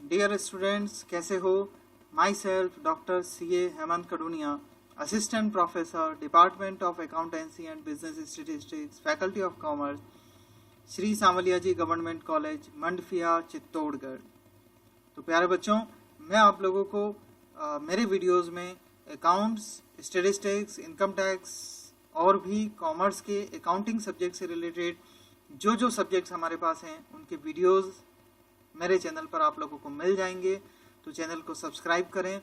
Dear students, कैसे हो? Myself doctor CA Hemant Kaduniya, assistant professor, department of accountancy and business statistics, faculty of commerce, Shri Sanwaliya ji government college, Mandphiya, Chittorgarh. तो प्यारे बच्चों, मैं आप लोगों को मेरे वीडियोस में अकाउंट्स, स्टेटिस्टिक्स, इनकम टैक्स और भी कॉमर्स के अकाउंटिंग सब्जेक्ट से रिलेटेड जो सब्जेक्ट्स हमारे पास हैं उनके वीडियोस मेरे चैनल पर आप लोगों को मिल जाएंगे। तो चैनल को सब्सक्राइब करें।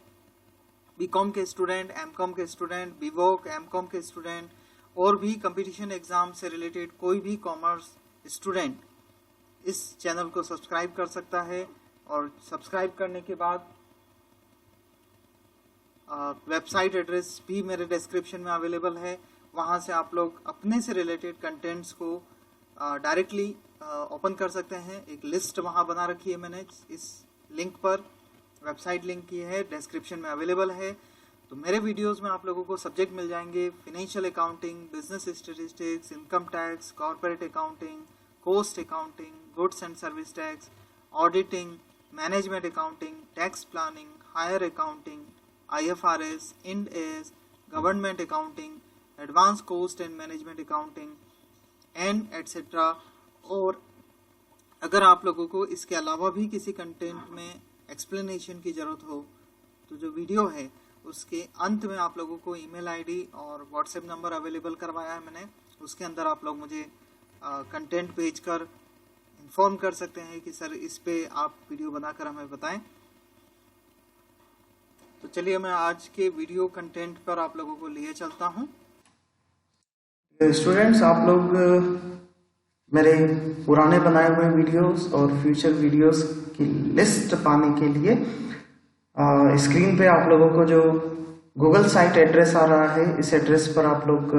बीकॉम के स्टूडेंट, एमकॉम के स्टूडेंट, बीवोक, एमकॉम के स्टूडेंट और भी कंपटीशन एग्जाम से रिलेटेड कोई भी कॉमर्स स्टूडेंट इस चैनल को सब्सक्राइब कर सकता है। और सब्सक्राइब करने के बाद वेबसाइट एड्रेस भी मेरे डिस्क्रिप्शन में अवेलेबल है। वहां से आप लोग अपने से रिलेटेड कंटेंट्स को डायरेक्टली ओपन कर सकते हैं। एक लिस्ट वहां बना रखी है मैंने, इस लिंक पर वेबसाइट लिंक की है, डिस्क्रिप्शन में अवेलेबल है। तो मेरे वीडियोस में आप लोगों को सब्जेक्ट मिल जाएंगे: financial accounting, business statistics, income tax, corporate accounting, cost accounting, goods and service tax, auditing, management accounting, tax planning, higher accounting, IFRS, Ind AS, government accounting, advance cost and management accounting and etcetera. और अगर आप लोगों को इसके अलावा भी किसी content में एक्सप्लेनेशन की जरूरत हो तो जो वीडियो है उसके अंत में आप लोगों को ईमेल आईडी और व्हाट्सएप नंबर अवेलेबल करवाया है मैंने। उसके अंदर आप लोग मुझे कंटेंट भेजकर इन्फॉर्म कर सकते हैं कि सर इस पे आप वीडियो बनाकर हमें बताएं। तो चलिए मैं आज के वीडियो कंटेंट पर आप लोगों को लिए चलता हूं। स्टूडेंट्स, आप लोग मेरे पुराने बनाए हुए वीडियोस और फ्यूचर वीडियोस की लिस्ट पाने के लिए स्क्रीन पे आप लोगों को जो गूगल साइट एड्रेस आ रहा है, इस एड्रेस पर आप लोग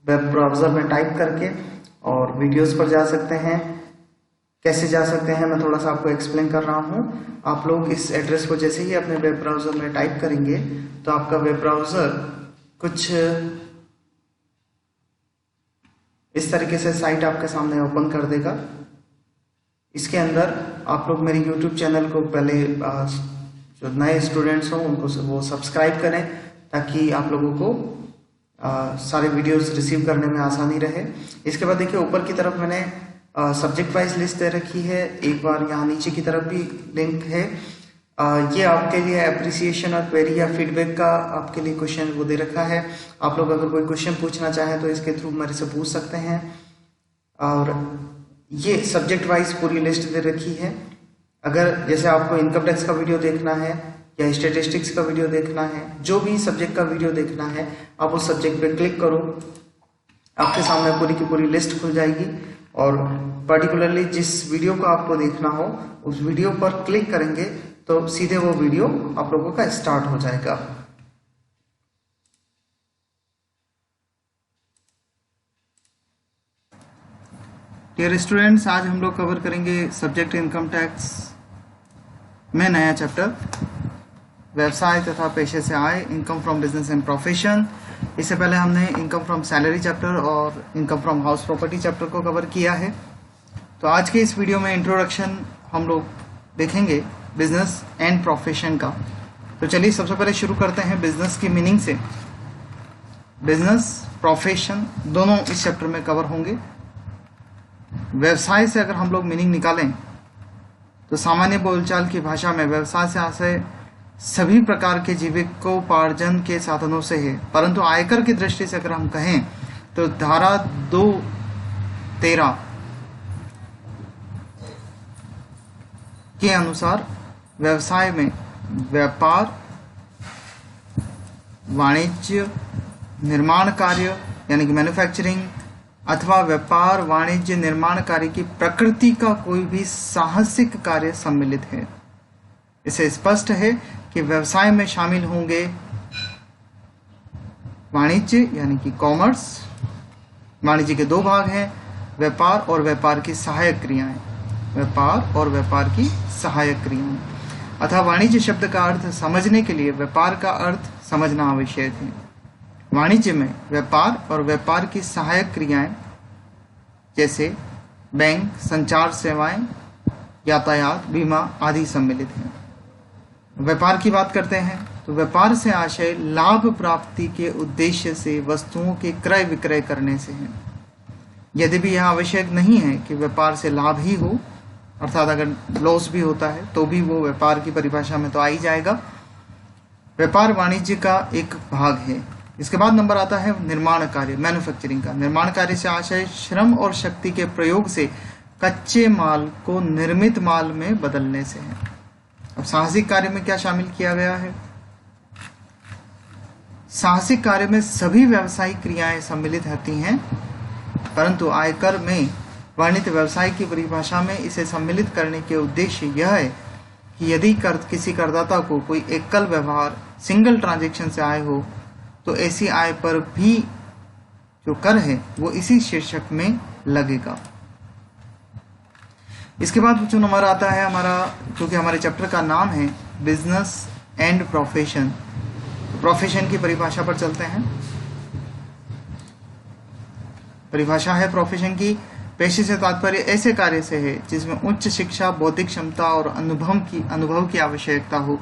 वेब ब्राउजर में टाइप करके और वीडियोस पर जा सकते हैं। कैसे जा सकते हैं मैं थोड़ा सा आपको एक्सप्लेन कर रहा हूं। आप लोग इस एड्रेस को जैसे ही अपने वेब ब्राउजर में टाइप करेंगे तो आपका वेब ब्राउजर कुछ इस तरीके से साइट आपके सामने ओपन कर देगा। इसके अंदर आप लोग मेरे YouTube चैनल को पहले जो नए स्टूडेंट्स हो उनको वो सब्सक्राइब करें ताकि आप लोगों को सारे वीडियोस रिसीव करने में आसानी रहे। इसके बाद देखिए ऊपर की तरफ मैंने सब्जेक्ट वाइज लिस्ट दे रखी है। एक बार यहाँ नीचे की तरफ भी लिंक है। ये आपके लिए अप्रिसिएशन और क्वेरी या फीडबैक का आपके लिए क्वेश्चन वो दे रखा है। आप लोग अगर कोई क्वेश्चन पूछना चाहें तो इसके थ्रू मेरे से पूछ सकते हैं। और ये सब्जेक्ट वाइज पूरी लिस्ट दे रखी है। अगर जैसे आपको इनकम टैक्स का वीडियो देखना है या स्टैटिस्टिक्स का वीडियो देखना है, जो भी सब्जेक्ट का वीडियो देखना है, आप उस सब्जेक्ट पे क्लिक करो, आपके सामने पूरी की पूरी लिस्ट खुल जाएगी। और पर्टिकुलरली जिस वीडियो को आपको देखना हो उस वीडियो पर क्लिक करेंगे तो सीधे वो वीडियो आप लोगों का स्टार्ट हो जाएगा। डियर स्टूडेंट्स, आज हम लोग कवर करेंगे सब्जेक्ट इनकम टैक्स में नया चैप्टर, व्यवसाय तथा पेशे से आय, income from business and profession. इससे पहले हमने इनकम फ्रॉम सैलरी चैप्टर और income from house property chapter को कवर किया है। तो आज के इस वीडियो में इंट्रोडक्शन हम लोग देखेंगे बिजनेस एंड प्रोफेशन का। तो चलिए सबसे पहले शुरू करते हैं बिजनेस की मीनिंग से। बिजनेस, प्रोफेशन दोनों इस चैप्टर में कवर होंगे। व्यवसाय से अगर हम लोग मीनिंग निकालें तो सामान्य बोलचाल की भाषा में व्यवसाय से आशय सभी प्रकार के जीविकोपार्जन के साधनों से है। परंतु आयकर की दृष्टि से अगर हम कहें तो धारा 213 के अनुसार व्यवसाय में व्यापार, वाणिज्य, निर्माण कार्य यानी कि मैन्युफैक्चरिंग अथवा व्यापार, वाणिज्य, निर्माण कार्य की प्रकृति का कोई भी साहसिक कार्य सम्मिलित है। इसे स्पष्ट है कि व्यवसाय में शामिल होंगे वाणिज्य यानी कि कॉमर्स। वाणिज्य के दो भाग हैं, व्यापार और व्यापार की सहायक क्रियाएं। व्यापार और व्यापार की सहायक क्रियाएं अथवा वाणिज्य शब्द का अर्थ समझने के लिए व्यापार का अर्थ समझना आवश्यक है। वाणिज्य में व्यापार और व्यापार की सहायक क्रियाएं जैसे बैंक, संचार सेवाएं, यातायात, बीमा आदि सम्मिलित हैं। व्यापार की बात करते हैं तो व्यापार से आशय लाभ प्राप्ति के उद्देश्य से वस्तुओं के क्रय विक्रय करने से है। यदि भी यह आवश्यक नहीं है कि व्यापार से लाभ ही हो, अर्थात अगर लॉस भी होता है तो भी वो व्यापार की परिभाषा में तो आ ही जाएगा। व्यापार वाणिज्य का एक भाग है। इसके बाद नंबर आता है निर्माण कार्य, मैन्युफैक्चरिंग का। निर्माण कार्य से आशय श्रम और शक्ति के प्रयोग से कच्चे माल को निर्मित माल में बदलने से है। अब साहसिक कार्य में क्या शामिल किया गया है? साहसिक कार्य में सभी व्यावसायिक क्रियाएं सम्मिलित होती हैं, परंतु आयकर में वर्णित व्यवसाय की परिभाषा में इसे सम्मिलित करने के उद्देश्य यह है कि यदि किसी करदाता को कोई एकल व्यवहार, सिंगल ट्रांजैक्शन से आय हो तो ऐसी आय पर भी जो कर है वो इसी शीर्षक में लगेगा। इसके बाद जो नंबर आता है हमारा, क्योंकि हमारे चैप्टर का नाम है बिजनेस एंड प्रोफेशन, प्रोफेशन की परिभाषा पर चलते हैं। परिभाषा है प्रोफेशन की, पेशे से तात्पर्य ऐसे कार्य से है जिसमें उच्च शिक्षा, बौद्धिक क्षमता और अनुभव की आवश्यकता हो।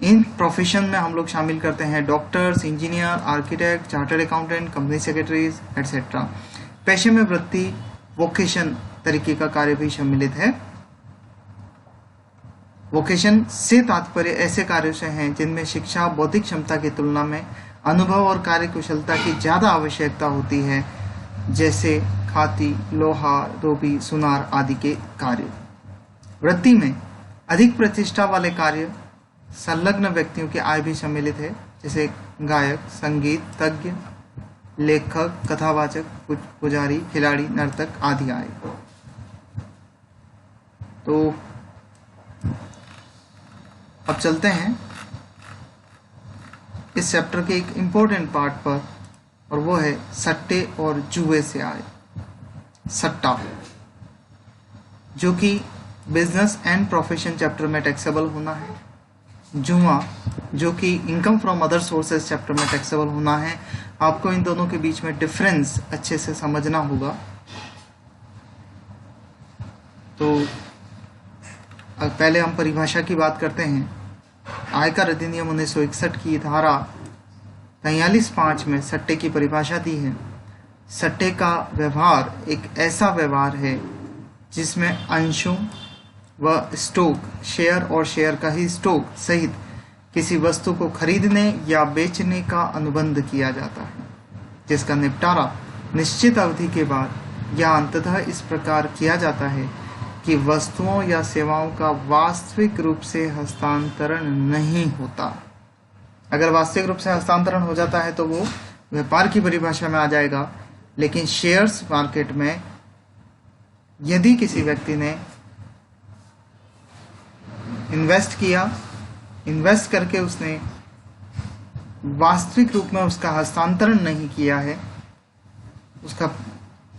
इन प्रोफेशन में हम लोग शामिल करते हैं doctors, engineer, architect, chartered accountant, company secretaries etcetera. पेशे में वृत्ति, वोकेशन तरीके का कार्य भी सम्मिलित है। वोकेशन से तात्पर्य ऐसे कार्यों से हैं जिनमें शिक्षा, बौद्धिक क्षमता की तुलना में अनुभव और कार्य कुशलता की ज्यादा आवश्यकता होती है, जैसे खाती, लोहार, धोबी, सुनार आदि के कार्य। वृत्ति में अधिक प्रतिष्ठा वाले कार्य, संलग्न व्यक्तियों की आय भी सम्मिलित है, जैसे गायक, संगीत तज्ञ, लेखक, कथावाचक, पुजारी, खिलाड़ी, नर्तक आदि आय। तो अब चलते हैं इस चैप्टर के एक इम्पोर्टेंट पार्ट पर, और वो है सट्टे और जुए से आय। सट्टा जो कि बिजनेस एंड प्रोफेशन चैप्टर में टैक्सेबल होना है, जुआ जो कि income from other sources chapter में टैक्सेबल होना है। आपको इन दोनों के बीच में डिफरेंस अच्छे से समझना होगा। तो पहले हम परिभाषा की बात करते हैं। आयकर अधिनियम 1961 की धारा 43(5) में सट्टे की परिभाषा दी है। सट्टे का व्यवहार एक ऐसा व्यवहार है जिसमें अंशों व स्टॉक, शेयर और शेयर का ही स्टॉक सहित किसी वस्तु को खरीदने या बेचने का अनुबंध किया जाता है, जिसका निपटारा निश्चित अवधि के बाद या अंततः इस प्रकार किया जाता है कि वस्तुओं या सेवाओं का वास्तविक रूप से हस्तांतरण नहीं होता। अगर वास्तविक रूप से हस्तांतरण हो जाता है तो वो व्यापार की परिभाषा में आ जाएगा। लेकिन शेयर्स मार्केट में यदि किसी व्यक्ति ने इन्वेस्ट किया, इन्वेस्ट करके उसने वास्तविक रूप में उसका हस्तांतरण नहीं किया है, उसका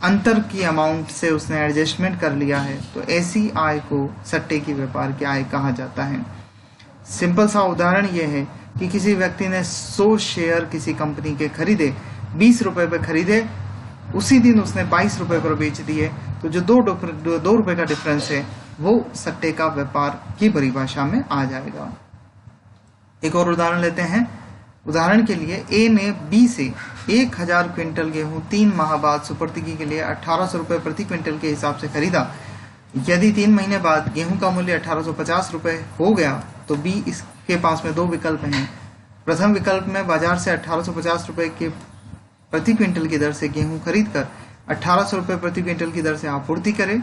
अंतर की अमाउंट से उसने एडजस्टमेंट कर लिया है, तो ऐसी आय को सट्टे की व्यापार की आय कहा जाता है। सिंपल सा उदाहरण यह है कि किसी व्यक्ति ने 100 शेयर किसी कंपनी के खरीदे, 20 रुपए पे खरीदे, उसी दिन उसने 22 रुपए पर बेच दिए, तो जो 2 रुपए का डिफरेंस है वो सट्टे का व्यापार की परिभाषा में आ जाएगा। एक और उदाहरण लेते हैं। उदाहरण के लिए ए ने बी से 1000 क्विंटल गेहूं 3 माह बाद सुपुर्दगी के लिए 1800 रुपए प्रति क्विंटल के हिसाब से खरीदा। यदि 3 महीने बाद गेहूं का मूल्य 1850 रुपए हो गया तो बी इसके पास में 2 विकल्प हैं। प्रथम विकल्प में बाजार से 1850 रुपए के प्रति क्विंटल की दर से गेहूं खरीद कर 1800 रुपए प्रति क्विंटल की दर से आपूर्ति करे,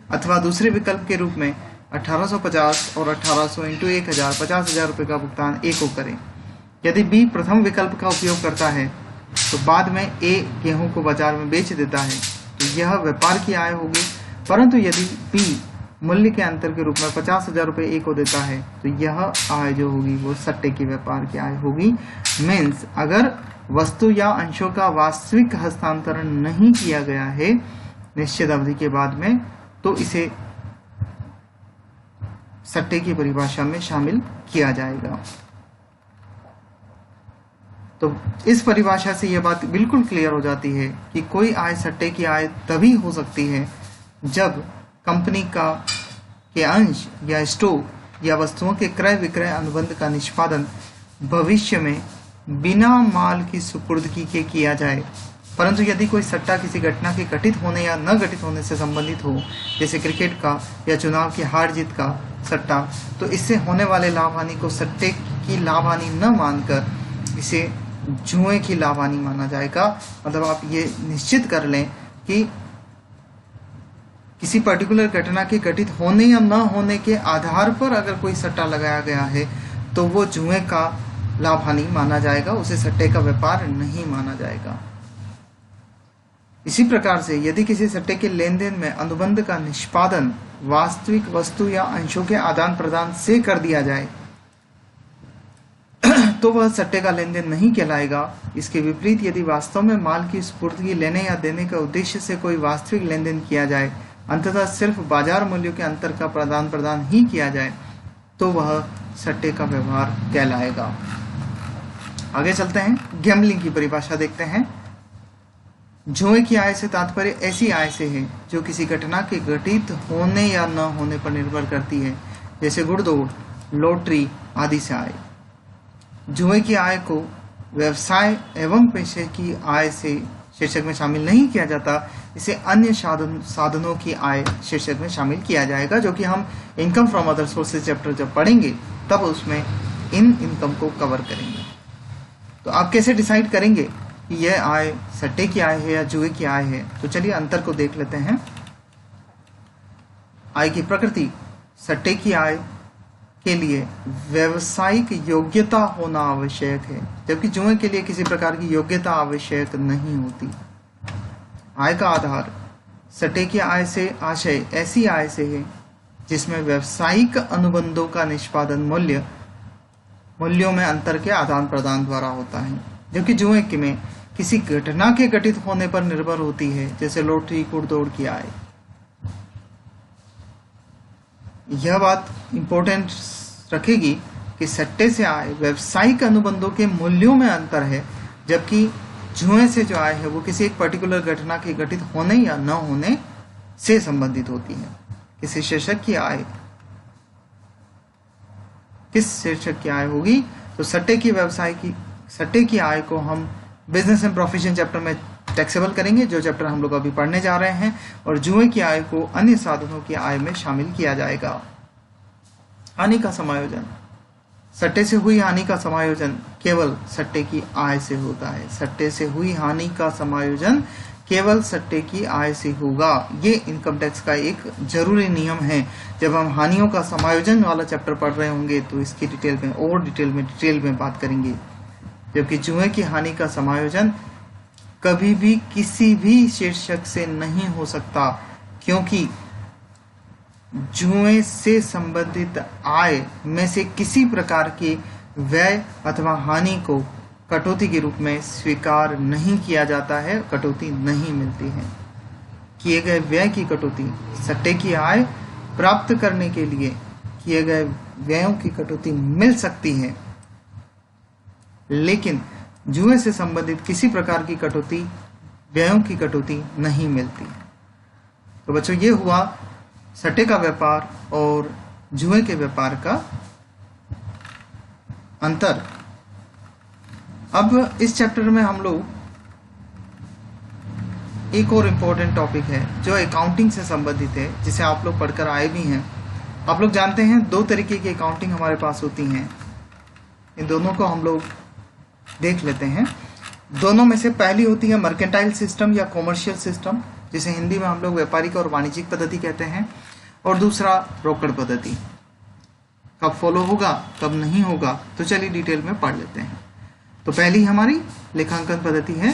अथवा दूसरे विकल्प के रूप में 1850 और 1800 इंटू 1000 50,000 रुपए का भुगतान ए को करे। यदि बी प्रथम विकल्प का उपयोग करता है तो बाद में ए गेहूं को बाजार में बेच देता है, तो यह व्यापार की आय होगी। परंतु यदि बी मूल्य के अंतर के रूप में 50,000 रुपए ए को देता है तो यह आय जो होगी वो सट्टे की व्यापार की आय होगी। मीन्स अगर वस्तु या अंशों का वास्तविक हस्तांतरण नहीं किया गया है निश्चित अवधि के बाद में, तो इसे सट्टे की परिभाषा में शामिल किया जाएगा। तो इस परिभाषा से यह बात बिल्कुल क्लियर हो जाती है कि कोई आय सट्टे की आय तभी हो सकती है जब कंपनी के अंश या स्टॉक या वस्तुओं के क्रय विक्रय अनुबंध का निष्पादन भविष्य में बिना माल की सुपुर्दगी के किया जाए। परंतु यदि कोई सट्टा किसी घटना के घटित होने या न घटित होने से संबंधित हो, जैसे क्रिकेट का या चुनाव की हार जीत का सट्टा, तो इससे होने वाले लाभ हानि को सट्टे की लाभ हानि न मानकर इसे जुए की लाभ हानि माना जाएगा। मतलब आप ये निश्चित कर लें कि किसी पर्टिकुलर घटना के घटित होने या न होने के आधार पर अगर कोई सट्टा लगाया गया है तो वो जुए का लाभ हानि माना जाएगा, उसे सट्टे का व्यापार नहीं माना जाएगा। इसी प्रकार से यदि किसी सट्टे के लेन देन में अनुबंध का निष्पादन वास्तविक वस्तु या अंशों के आदान प्रदान से कर दिया जाए तो वह सट्टे का लेन देन नहीं कहलाएगा। इसके विपरीत यदि वास्तव में माल की सुपुर्दगी लेने या देने के उद्देश्य से कोई वास्तविक लेन देन किया जाए, अंततः सिर्फ बाजार मूल्यों के अंतर का प्रदान प्रदान ही किया जाए, तो वह सट्टे का व्यवहार कहलाएगा। आगे चलते हैं, गैम्बलिंग की परिभाषा देखते हैं। जुए की आय से तात्पर्य ऐसी आय से है जो किसी घटना के घटित होने या न होने पर निर्भर करती है, जैसे गुड़दौड़, लॉटरी आदि से आय। जुए की आय को व्यवसाय एवं पेशे की आय से शीर्षक में शामिल नहीं किया जाता, इसे अन्य साधनों की आय शीर्षक में शामिल किया जाएगा, जो कि हम income from other sources chapter जब पढ़ेंगे तब उसमें इन इनकम को कवर करेंगे। तो आप कैसे डिसाइड करेंगे कि यह आय सट्टे की आय है या जुए की आय है? तो चलिए अंतर को देख लेते हैं। आय की प्रकृति, सट्टे की आय के लिए व्यवसायिक योग्यता होना आवश्यक है, जबकि जुए के लिए किसी प्रकार की योग्यता आवश्यक नहीं होती। आय का आधार, सट्टे की आय से आशय ऐसी आय से है जिसमें व्यवसायिक अनुबंधों का निष्पादन मूल्यों में अंतर के आदान प्रदान द्वारा होता है, जबकि जुए में किसी घटना के घटित होने पर निर्भर होती है, जैसे लॉटरी, गुड़दौड़ की आय। यह बात इंपॉर्टेंट रखेगी कि सट्टे से आय व्यवसायिक अनुबंधों के मूल्यों में अंतर है, जबकि जुए से जो आय है वो किसी एक पर्टिकुलर घटना के घटित होने या न होने से संबंधित होती है। किसी शीर्षक की आय किस शीर्षक की आय होगी? तो सट्टे की आय को हम बिजनेस एंड प्रोफेशन चैप्टर में टैक्सेबल करेंगे, जो चैप्टर हम लोग अभी पढ़ने जा रहे हैं, और जुए की आय को अन्य साधनों की आय में शामिल किया जाएगा। हानि का समायोजन, सट्टे से हुई हानि का समायोजन केवल सट्टे की आय से होता है। सट्टे से हुई हानि का समायोजन केवल सट्टे की आय से होगा। ये इनकम टैक्स का एक जरूरी नियम है। जब हम हानियों का समायोजन वाला चैप्टर पढ़ रहे होंगे तो इसकी डिटेल में बात करेंगे। जबकि जुए की हानि का समायोजन कभी भी किसी भी शीर्षक से नहीं हो सकता, क्योंकि जुए से संबंधित आय में से किसी प्रकार के व्यय अथवा हानि को कटौती के रूप में स्वीकार नहीं किया जाता है, कटौती नहीं मिलती है। किए गए व्यय की कटौती, सट्टे की आय प्राप्त करने के लिए किए गए व्ययों की कटौती मिल सकती है, लेकिन जुए से संबंधित किसी प्रकार की कटौती, व्ययों की कटौती नहीं मिलती। तो बच्चों, ये हुआ सट्टे का व्यापार और जुए के व्यापार का अंतर। अब इस चैप्टर में हम लोग एक और इम्पोर्टेंट टॉपिक है जो अकाउंटिंग से संबंधित है, जिसे आप लोग पढ़कर आए भी हैं। आप लोग जानते हैं 2 तरीके की अकाउंटिंग हमारे पास होती हैं। इन दोनों को हम लोग देख लेते हैं। दोनों में से पहली होती है मर्केंटाइल सिस्टम या कॉमर्शियल सिस्टम, जिसे हिंदी में हम लोग व्यापारिक और वाणिज्यिक पद्धति कहते हैं, और दूसरा रोकड़ पद्धति। कब फॉलो होगा कब नहीं होगा, तो चलिए डिटेल में पढ़ लेते हैं। तो पहली हमारी लेखांकन पद्धति है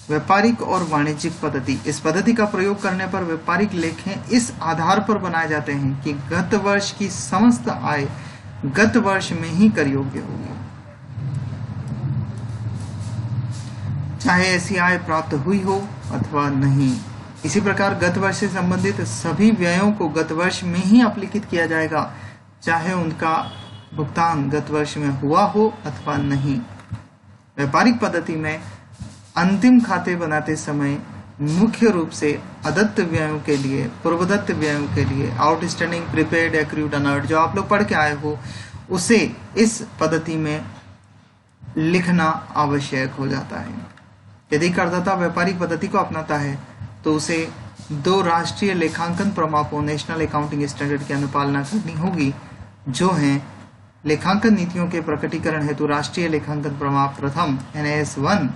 व्यापारिक और वाणिज्यिक पद्धति। इस पद्धति का प्रयोग करने पर व्यापारिक लेखें इस आधार पर बनाए जाते हैं कि गत वर्ष की समस्त आय गत वर्ष में ही कर योग्य होगी, चाहे ऐसी आय प्राप्त हुई हो अथवा नहीं। इसी प्रकार गत वर्ष से संबंधित सभी व्ययों को गत वर्ष में ही अपलिखित किया जाएगा, चाहे उनका भुगतान गत वर्ष में हुआ हो अथवा नहीं। व्यापारिक पद्धति में अंतिम खाते बनाते समय मुख्य रूप से अदत्त व्ययों के लिए, पूर्वदत्त व्ययों के लिए आउटस्टैंडिंग, प्रीपेड, एक्रूड, अनर्ड जो आप लोग पढ़ के आए हो उसे इस पद्धति में लिखना आवश्यक हो जाता है। यदि करदाता व्यापारिक पद्धति को अपनाता है तो उसे 2 राष्ट्रीय लेखांकन प्रमापों नेशनल अकाउंटिंग स्टैंडर्ड की अनुपालना करनी होगी, जो हैं लेखांकन नीतियों के प्रकटीकरण हेतु राष्ट्रीय लेखांकन प्रमाप प्रथम NAS 1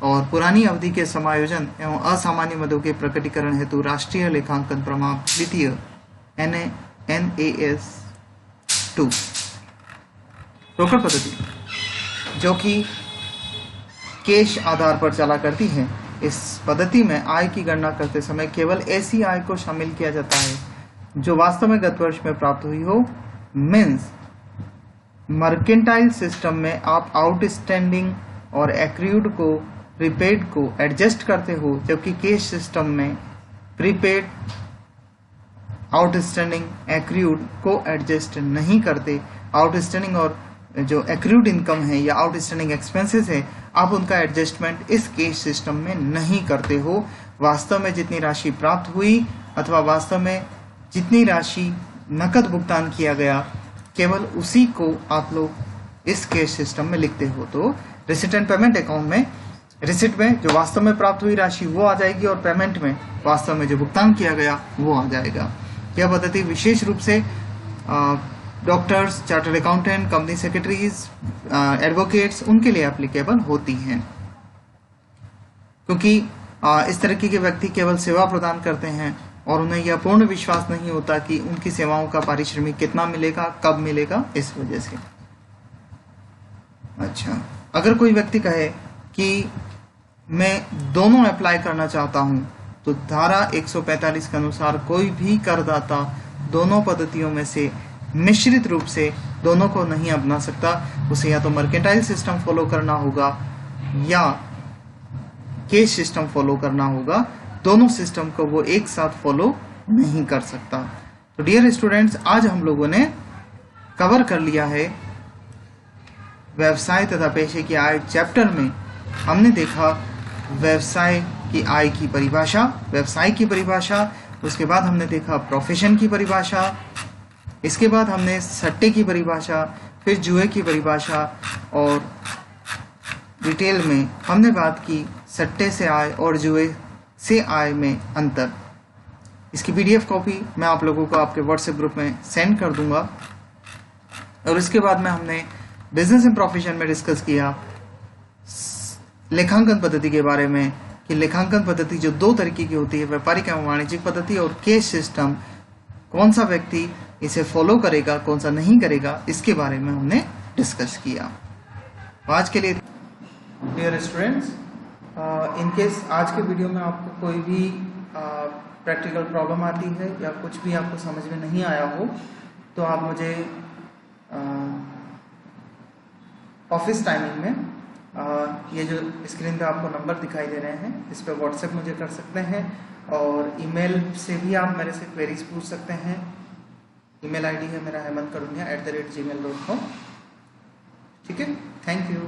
और पुरानी अवधि के समायोजन एवं असामान्य मदों के प्रकटीकरण हेतु राष्ट्रीय लेखांकन प्रमाप द्वितीय NAS 2। रोकड़ पद्धति जो कि केश आधार पर चला करती है, इस पद्धति में आय की गणना करते समय केवल ऐसी आय को शामिल किया जाता है जो वास्तव में गत वर्ष में प्राप्त हुई हो। मीन्स मर्केंटाइल सिस्टम में आप आउटस्टैंडिंग और एक्रूड को, प्रीपेड को एडजस्ट करते हो, जबकि केश सिस्टम में प्रीपेड, आउटस्टैंडिंग, एक्रूड को एडजस्ट नहीं करते। आउटस्टैंडिंग और जो एक्रूड इनकम है या आउटस्टैंडिंग एक्सपेंसेस है, आप उनका एडजस्टमेंट इस केश सिस्टम में नहीं करते हो। वास्तव में जितनी राशि प्राप्त हुई अथवा वास्तव में जितनी राशि नकद भुगतान किया गया, केवल उसी को आप लोग इस केश सिस्टम में लिखते हो। तो रिसिट एंड पेमेंट अकाउंट में रिसिट में जो वास्तव में प्राप्त हुई राशि वो आ जाएगी और पेमेंट में वास्तव में जो भुगतान किया गया वो आ जाएगा। यह पद्धति विशेष रूप से doctors, chartered accountant, company secretaries, advocates उनके लिए एप्लीकेबल होती हैं, क्योंकि इस तरह के व्यक्ति केवल सेवा प्रदान करते हैं और उन्हें यह पूर्ण विश्वास नहीं होता कि उनकी सेवाओं का पारिश्रमिक कितना मिलेगा, कब मिलेगा, इस वजह से। अच्छा, अगर कोई व्यक्ति कहे कि मैं दोनों अप्लाई करना चाहता हूं, तो धारा 145 के अनुसार कोई भी करदाता दोनों पद्धतियों में से मिश्रित रूप से दोनों को नहीं अपना सकता। उसे या तो मर्केंटाइल सिस्टम फॉलो करना होगा या केश सिस्टम फॉलो करना होगा। दोनों सिस्टम को वो एक साथ फॉलो नहीं कर सकता। तो डियर स्टूडेंट्स, आज हम लोगों ने कवर कर लिया है व्यवसाय तथा पेशे की आय चैप्टर में। हमने देखा व्यवसाय की आय की परिभाषा, व्यवसाय की परिभाषा, उसके बाद हमने देखा प्रोफेशन की परिभाषा, इसके बाद हमने सट्टे की परिभाषा, फिर जुए की परिभाषा और डिटेल में हमने बात की सट्टे से आय और जुए से आय में अंतर। इसकी PDF कॉपी मैं आप लोगों को आपके व्हाट्सएप ग्रुप में सेंड कर दूंगा। और इसके बाद में हमने बिजनेस एंड प्रोफेशन में डिस्कस किया लेखांकन पद्धति के बारे में, कि लेखांकन पद्धति जो 2 तरीके की होती है, व्यापारिक एवं वाणिज्यिक पद्धति और केश सिस्टम, कौन सा व्यक्ति इसे फॉलो करेगा, कौन सा नहीं करेगा, इसके बारे में हमने डिस्कस किया। आज के लिए डियर स्टूडेंट्स, इन केस आज के वीडियो में आपको कोई भी प्रैक्टिकल प्रॉब्लम आती है या कुछ भी आपको समझ में नहीं आया हो, तो आप मुझे ऑफिस टाइमिंग में ये जो स्क्रीन पे आपको नंबर दिखाई दे रहे हैं, इस पर व्हाट्सएप मुझे कर सकते हैं और ईमेल से भी आप मेरे से क्वेरीज पूछ सकते हैं। ईमेल आईडी है मेरा hemantkaduniya@gmail.com। ठीक है, थैंक यू।